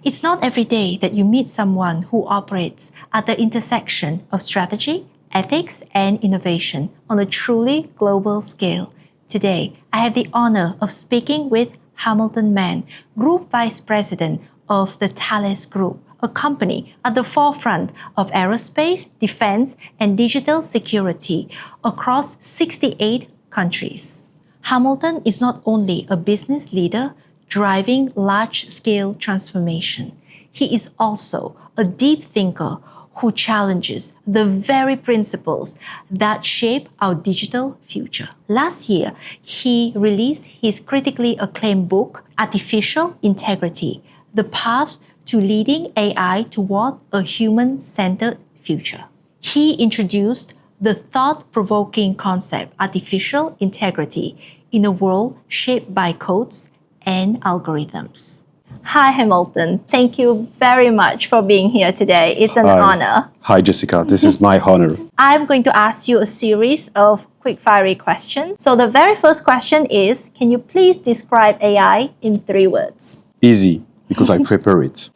It's not every day that you meet someone who operates at the intersection of strategy, ethics, and innovation on a truly global scale. Today, I have the honor of speaking with Hamilton Mann, Group Vice President of the Thales Group, a company at the forefront of aerospace, defense, and digital security across 68 countries. Hamilton is not only a business leader driving large-scale transformation, he is also a deep thinker who challenges the very principles that shape our digital future. Last year, he released his critically acclaimed book, Artificial Integrity: The Path to Leading AI Toward a Human-Centered Future. He introduced the thought-provoking concept artificial integrity in a world shaped by codes and algorithms. Hi, Hamilton. Thank you very much for being here today. It's an honor. Hi, Jessica. This is my honor. I'm going to ask you a series of quick-fire questions. So the very first question is, can you please describe AI in 3 words? Easy, because I prepare it.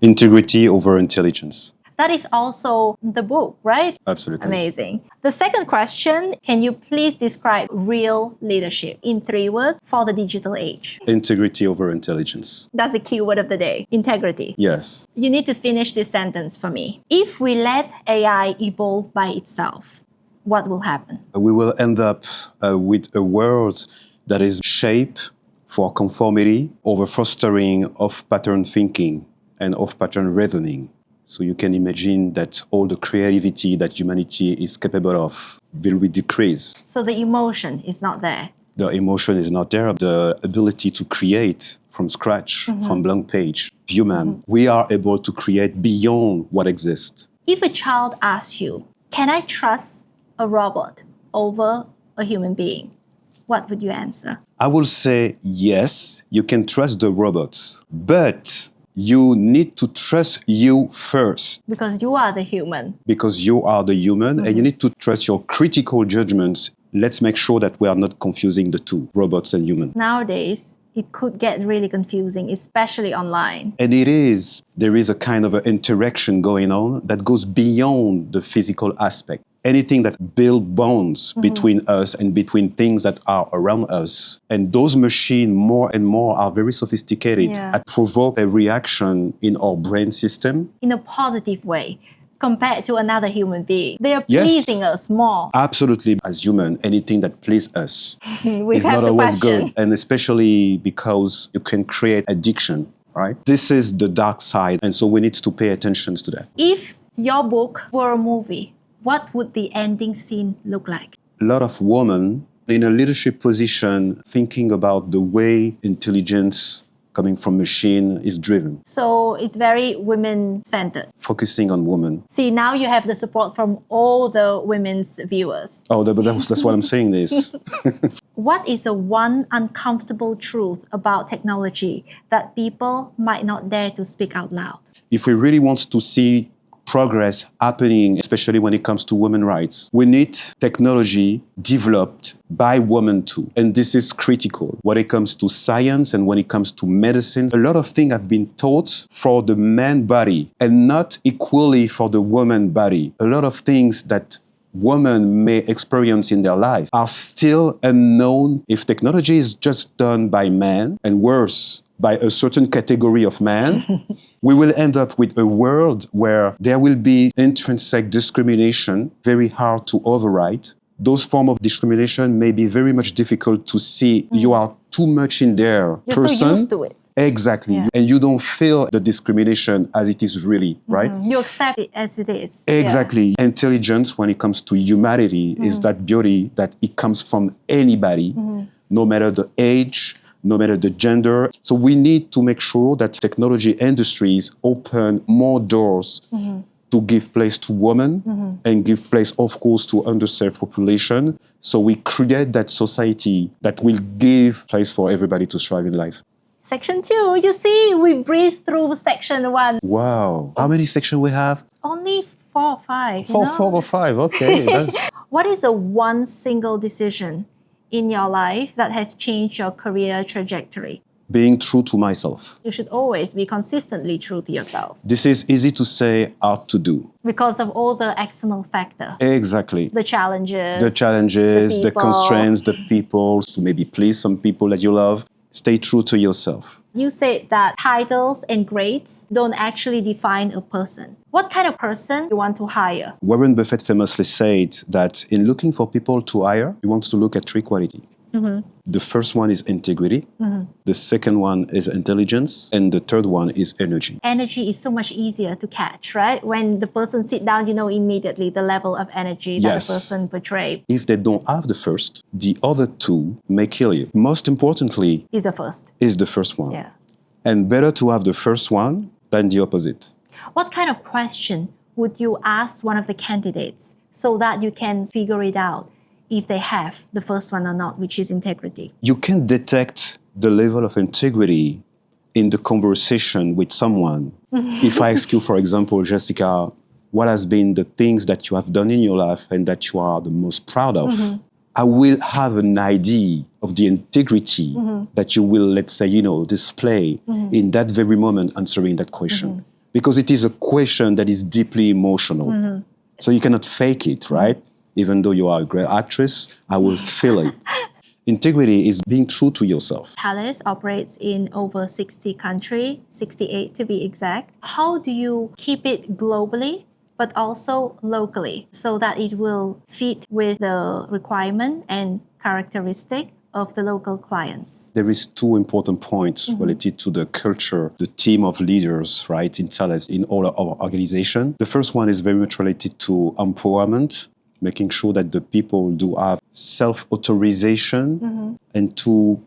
Integrity over intelligence. That is also the book, right? Absolutely. Amazing. The second question, can you please describe real leadership in 3 words for the digital age? Integrity over intelligence. That's the keyword of the day, integrity. Yes. You need to finish this sentence for me. If we let AI evolve by itself, what will happen? We will end up with a world that is shaped for conformity over fostering off-pattern thinking and off-pattern reasoning. So you can imagine that all the creativity that humanity is capable of will decrease. So the emotion is not there. The emotion is not there. The ability to create from scratch, from blank page, human. We are able to create beyond what exists. If a child asks you, can I trust a robot over a human being? What would you answer? I will say, yes, you can trust the robots, but you need to trust you first. Because you are the human. Because you are the human, and you need to trust your critical judgments. Let's make sure that we are not confusing the two, robots and humans. Nowadays, it could get really confusing, especially online. And it is. There is a kind of an interaction going on that goes beyond the physical aspect. Anything that builds bonds between us and between things that are around us. And those machines, more and more, are very sophisticated and provoke a reaction in our brain system. In a positive way, compared to another human being. They are pleasing us more. Absolutely. As human, anything that pleases us is not always good. And especially because you can create addiction, right? This is the dark side. And so we need to pay attention to that. If your book were a movie, what would the ending scene look like? A lot of women in a leadership position thinking about the way intelligence coming from machine is driven. So it's very women-centered. Focusing on women. See, now you have the support from all the women's viewers. Oh, that's why I'm saying this. What is the one uncomfortable truth about technology that people might not dare to speak out loud? If we really want to see progress happening, especially when it comes to women's rights, we need technology developed by women too. And this is critical. When it comes to science and when it comes to medicine, a lot of things have been taught for the man body and not equally for the woman body. A lot of things that women may experience in their life are still unknown if technology is just done by men, and worse, by a certain category of man. We will end up with a world where there will be intrinsic discrimination, very hard to override. Those forms of discrimination may be very much difficult to see. You are too much in there. You're so used to it. Exactly. Yeah. And you don't feel the discrimination as it is really, right? You accept it as it is. Exactly. Yeah. Intelligence, when it comes to humanity, is that beauty that it comes from anybody, no matter the age, no matter the gender. So we need to make sure that technology industries open more doors to give place to women and give place, of course, to underserved population. So we create that society that will give place for everybody to thrive in life. Section 2, you see, we breezed through section 1. Wow. How many sections we have? Only 4 or 5. Four or five, okay. What is the one single decision in your life that has changed your career trajectory? Being true to myself. You should always be consistently true to yourself. This is easy to say, hard to do. Because of all the external factors. Exactly. The challenges. The constraints, the people, to maybe please some people that you love. Stay true to yourself. You said that titles and grades don't actually define a person. What kind of person you want to hire? Warren Buffett famously said that in looking for people to hire, you want to look at three qualities. Mm-hmm. The first one is integrity. Mm-hmm. The second one is intelligence. And the third one is energy. Energy is so much easier to catch, right? When the person sits down, you know immediately the level of energy that the person portrays. If they don't have the first, the other two may kill you. Most importantly, is the first one. Yeah. And better to have the first one than the opposite. What kind of question would you ask one of the candidates so that you can figure it out if they have the first one or not, which is integrity? You can detect the level of integrity in the conversation with someone. If I ask you, for example, Jessica, what has been the things that you have done in your life and that you are the most proud of? Mm-hmm. I will have an idea of the integrity that you will, let's say, display in that very moment answering that question. Because it is a question that is deeply emotional. So you cannot fake it, right? Even though you are a great actress, I will feel it. Integrity is being true to yourself. Thales operates in over 60 countries, 68 to be exact. How do you keep it globally, but also locally, so that it will fit with the requirement and characteristic of the local clients? There is two important points related to the culture, the team of leaders, right, in Thales, in all our organization. The first one is very much related to empowerment, making sure that the people do have self-authorization and to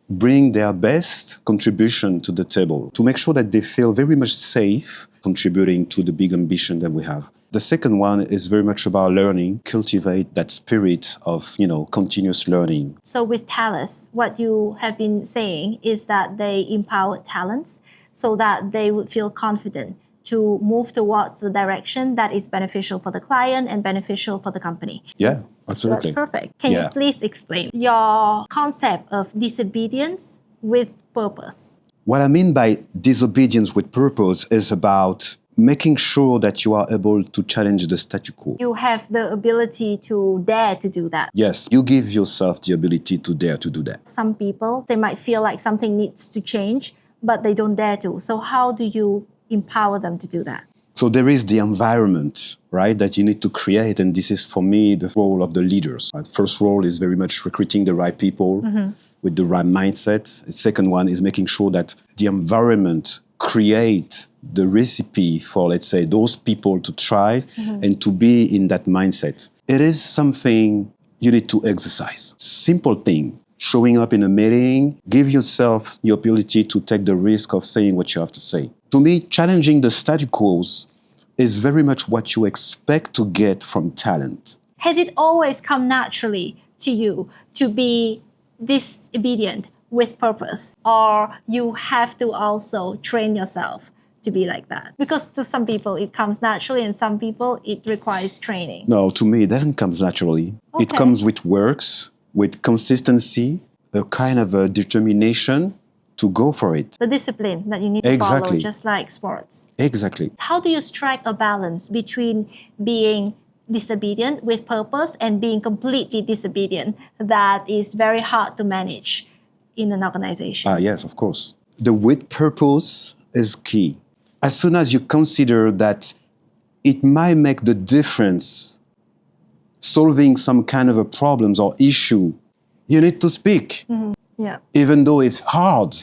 bring their best contribution to the table, to make sure that they feel very much safe contributing to the big ambition that we have. The second one is very much about learning, cultivate that spirit of, continuous learning. So with Thales, what you have been saying is that they empower talents so that they would feel confident to move towards the direction that is beneficial for the client and beneficial for the company. Yeah, absolutely. So that's perfect. Can you please explain your concept of disobedience with purpose? What I mean by disobedience with purpose is about making sure that you are able to challenge the status quo. You have the ability to dare to do that. Yes, you give yourself the ability to dare to do that. Some people, they might feel like something needs to change, but they don't dare to. So how do you empower them to do that? So there is the environment, right, that you need to create. And this is, for me, the role of the leaders. The first role is very much recruiting the right people with the right mindset. The second one is making sure that the environment create the recipe for, let's say, those people to thrive and to be in that mindset. It is something you need to exercise. Simple thing. Showing up in a meeting, give yourself the ability to take the risk of saying what you have to say. To me, challenging the status quo is very much what you expect to get from talent. Has it always come naturally to you to be disobedient with purpose? Or you have to also train yourself to be like that? Because to some people it comes naturally and some people it requires training. No, to me it doesn't come naturally. Okay. It comes with works, with consistency, a kind of a determination to go for it. The discipline that you need to follow, just like sports. Exactly. How do you strike a balance between being disobedient with purpose and being completely disobedient that is very hard to manage in an organization? Yes, of course. The with purpose is key. As soon as you consider that it might make the difference solving some kind of a problems or issue, you need to speak. Yeah. Even though it's hard.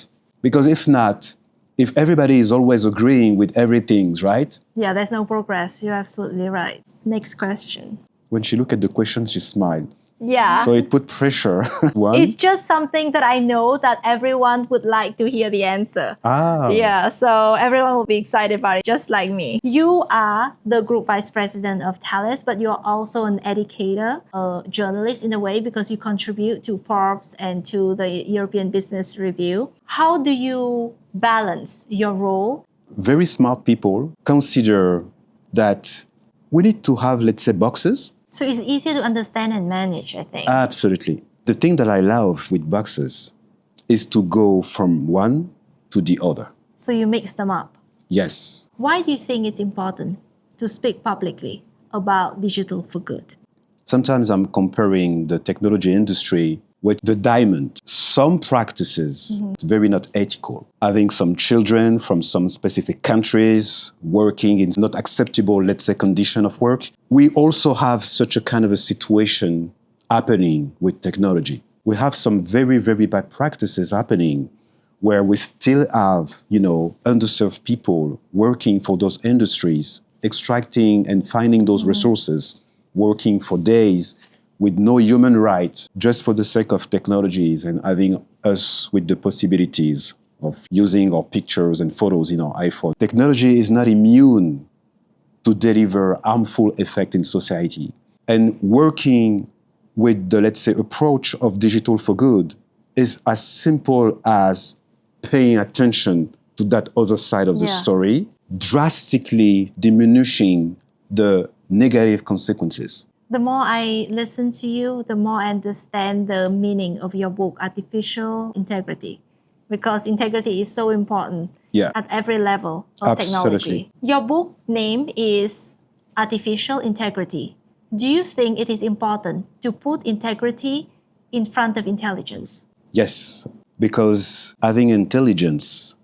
Because if not, if everybody is always agreeing with everything, right? Yeah, there's no progress. You're absolutely right. Next question. When she looked at the question, she smiled. Yeah. So it put pressure. One. It's just something that I know that everyone would like to hear the answer. Yeah, so everyone will be excited about it, just like me. You are the group vice president of Thales, but you're also an educator, a journalist in a way, because you contribute to Forbes and to the European Business Review. How do you balance your role? Very smart people consider that we need to have, let's say, boxes. So it's easier to understand and manage, I think. Absolutely. The thing that I love with boxes is to go from one to the other. So you mix them up. Yes. Why do you think it's important to speak publicly about digital for good? Sometimes I'm comparing the technology industry with the diamond. Some practices very not ethical. Having some children from some specific countries working in not acceptable, let's say, condition of work. We also have such a kind of a situation happening with technology. We have some very, very bad practices happening where we still have, underserved people working for those industries, extracting and finding those resources, working for days with no human right, just for the sake of technologies and having us with the possibilities of using our pictures and photos in our iPhone. Technology is not immune to deliver harmful effect in society. And working with the, let's say, approach of digital for good is as simple as paying attention to that other side of the story, drastically diminishing the negative consequences. The more I listen to you, the more I understand the meaning of your book, Artificial Integrity, because integrity is so important at every level of technology. Your book name is Artificial Integrity. Do you think it is important to put integrity in front of intelligence? Yes, because having intelligence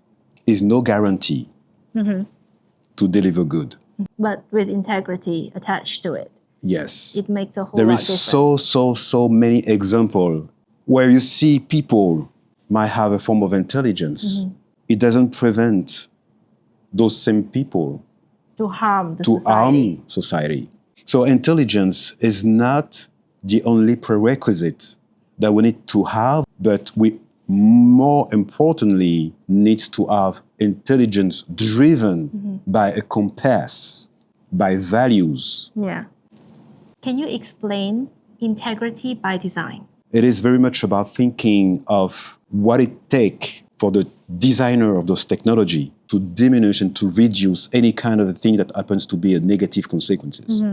is no guarantee to deliver good. But with integrity attached to it. Yes. It makes a whole lot of difference. There is so many examples where you see people might have a form of intelligence. It doesn't prevent those same people to harm society. So intelligence is not the only prerequisite that we need to have, but we more importantly needs to have intelligence driven by a compass, by values. Yeah. Can you explain integrity by design? It is very much about thinking of what it takes for the designer of those technology to diminish and to reduce any kind of a thing that happens to be a negative consequences.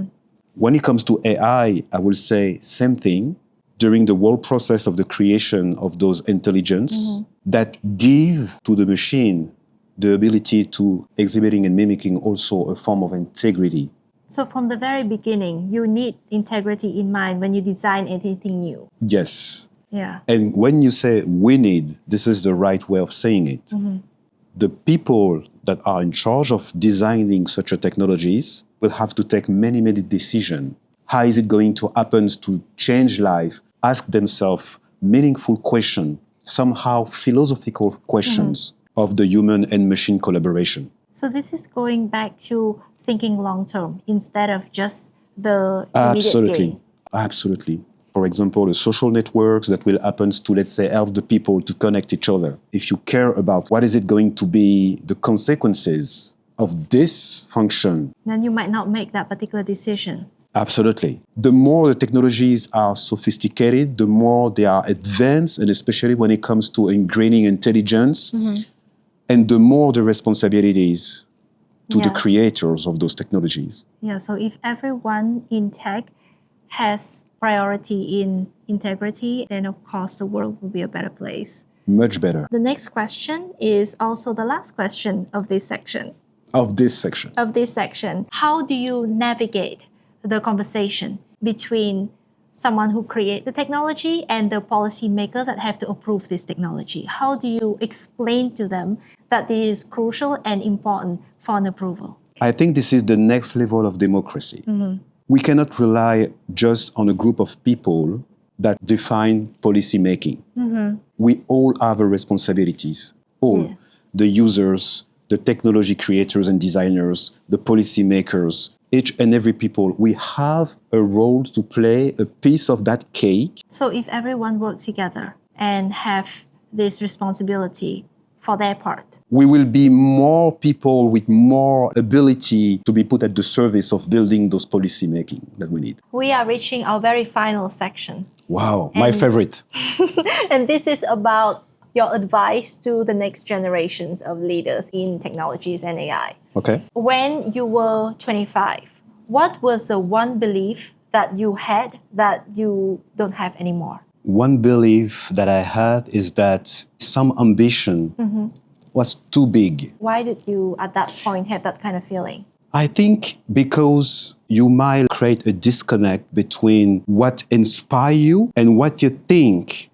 When it comes to AI, I will say same thing. During the whole process of the creation of those intelligence that give to the machine the ability to exhibiting and mimicking also a form of integrity. So from the very beginning, you need integrity in mind when you design anything new. Yes. Yeah. And when you say we need, this is the right way of saying it. The people that are in charge of designing such a technologies will have to take many, many decisions. How is it going to happen to change life? Ask themselves meaningful questions, somehow philosophical questions of the human and machine collaboration. So this is going back to thinking long-term instead of just the immediate gain. Absolutely. For example, the social networks that will happen to, let's say, help the people to connect each other. If you care about what is it going to be the consequences of this function, then you might not make that particular decision. Absolutely. The more the technologies are sophisticated, the more they are advanced, and especially when it comes to ingraining intelligence, and the more the responsibilities to the creators of those technologies. Yeah, so if everyone in tech has priority in integrity, then of course the world will be a better place. Much better. The next question is also the last question of this section. Of this section. How do you navigate the conversation between someone who create the technology and the policymakers that have to approve this technology? How do you explain to them that this is crucial and important for an approval? I think this is the next level of democracy. We cannot rely just on a group of people that define policy making. We all have responsibilities. The users, the technology creators and designers, the policy makers, each and every people, we have a role to play, a piece of that cake. So if everyone works together and have this responsibility for their part, we will be more people with more ability to be put at the service of building those policy making that we need. We are reaching our very final section. Wow, my favorite. And this is about your advice to the next generations of leaders in technologies and AI. Okay. When you were 25, what was the one belief that you had that you don't have anymore? One belief that I had is that some ambition was too big. Why did you, at that point, have that kind of feeling? I think because you might create a disconnect between what inspires you and what you think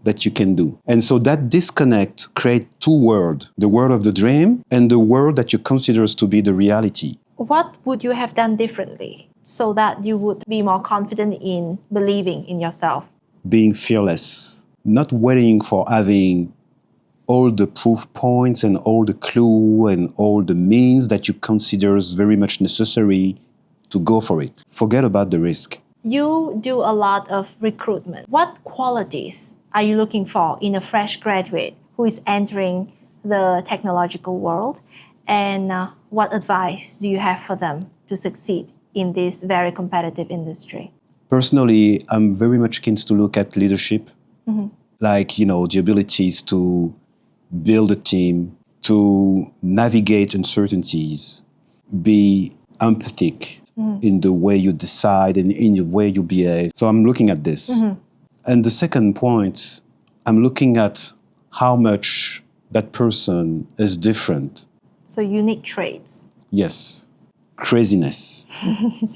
that you can do. And so that disconnect creates two worlds, the world of the dream and the world that you consider to be the reality. What would you have done differently so that you would be more confident in believing in yourself? Being fearless, not waiting for having all the proof points and all the clue and all the means that you consider very much necessary to go for it. Forget about the risk. You do a lot of recruitment. What qualities are you looking for in a fresh graduate who is entering the technological world? And what advice do you have for them to succeed in this very competitive industry? Personally, I'm very much keen to look at leadership, like, the abilities to build a team, to navigate uncertainties, be empathic in the way you decide and in the way you behave. So I'm looking at this. And the second point, I'm looking at how much that person is different. So unique traits. Yes. Craziness.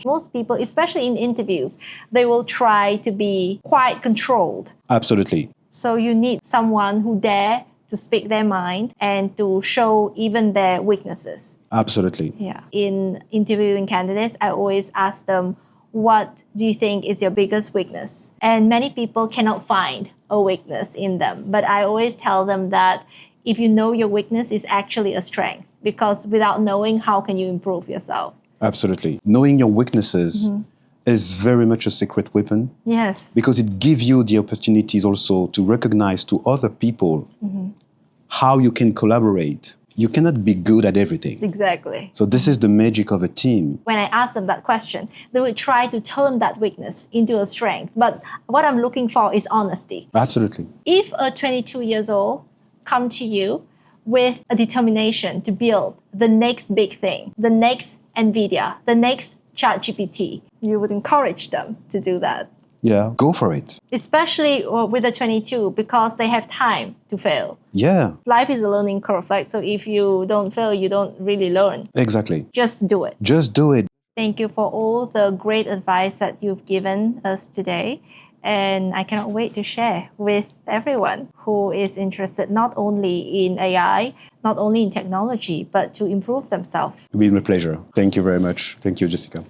Most people, especially in interviews, they will try to be quite controlled. Absolutely. So you need someone who dare to speak their mind and to show even their weaknesses. Absolutely. Yeah. In interviewing candidates, I always ask them, what do you think is your biggest weakness? And many people cannot find a weakness in them. But I always tell them that if you know your weakness is actually a strength, because without knowing, how can you improve yourself? Absolutely. Knowing your weaknesses is very much a secret weapon. Yes. Because it gives you the opportunities also to recognize to other people how you can collaborate. You cannot be good at everything. Exactly. So this is the magic of a team. When I ask them that question, they will try to turn that weakness into a strength. But what I'm looking for is honesty. Absolutely. If a 22 years old come to you with a determination to build the next big thing, the next NVIDIA, the next ChatGPT, you would encourage them to do that. Yeah, go for it. Especially with a 22, because they have time to fail. Yeah. Life is a learning curve, right? So if you don't fail, you don't really learn. Exactly. Just do it. Just do it. Thank you for all the great advice that you've given us today. And I cannot wait to share with everyone who is interested not only in AI, not only in technology, but to improve themselves. It's been a pleasure. Thank you very much. Thank you, Jessica.